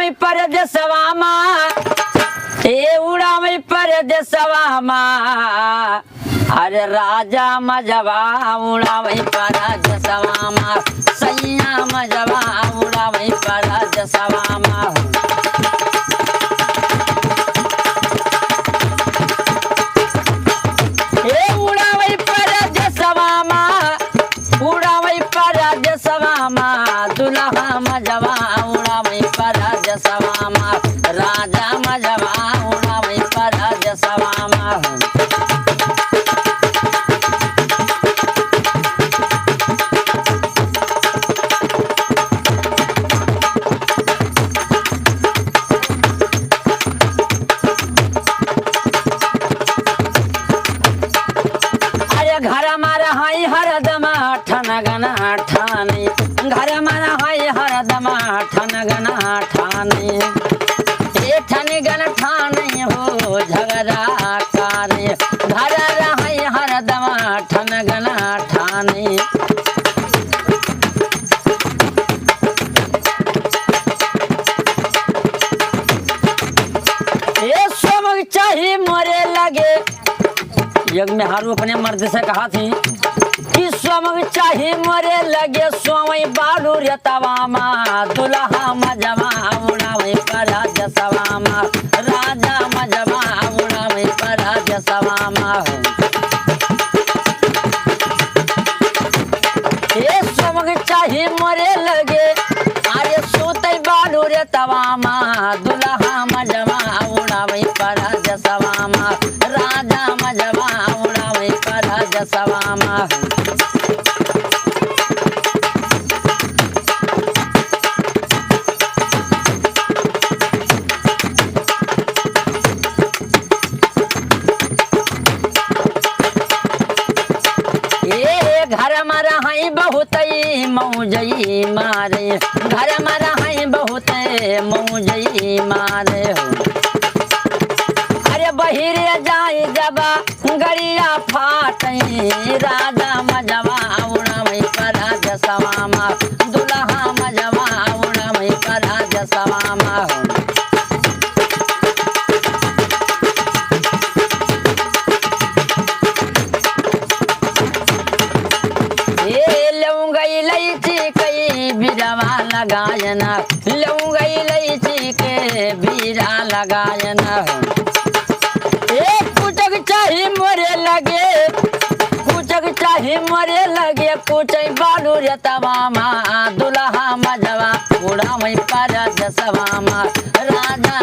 उड़ावई परदेसवा माँ, ए उड़ावई परदेसवा माँ, अरे राजा मजवा उड़ावई परदेसवा माँ, सैया मजवा उड़ावई परदेसवा माँ। ए उड़ावई परदेसवा माँ, उड़ावई परदेसवा माँ, दुल्हा मजवा उड़ावई परदेसवा माँ, राजा मजवा उड़ावई परदेसवा माँ। अरे घर मारा हाई हरदम ठनगना ठानी, घर मारा हाई हरदम ठनगना ठानी, ए ठनगन ठानी हो झगड़ा कारी, घर रहाई हरदम ठनगना ठानी। ए सोमग चाही मोरे लगे, यज्ञ में हारू अपने मर्द से कहा थी कि सोमग चाही मोरे लगे, सोमई बालू रेतवा माँ, दुल्हा मजवा उड़ावई परदेसवा माँ, राजा मजवा उड़ावई परदेसवा माँ। ए सोमग चाही मोरे लगे, अरे सोतई बालू रेतवा माँ, दुल्हा मजवा उड़ावई परदेसवा माँ, राजा मजवा उड़ावई परदेसवा माँ। ए घर मारा हाई बहुतई मौजई मारे, घर मारा हाई बहुत मौजई मारे हो। अरे बहिरे जाई जबा गरिया फाटई, राजा मजवा उड़ावई परदेसवा माँ, दुल्हा मजवा उड़ावई परदेसवा माँ। ए लौंगई लईची कई बिरवा लगायना, लौंगई लईची के बीरा लगायना। ए कुचक चाही मोरे लगे, कुचक चाही मोरे लगे, कुचई बालू रेतवा माँ, दुल्हा मजवा उड़ावई परदेसवा माँ, राजा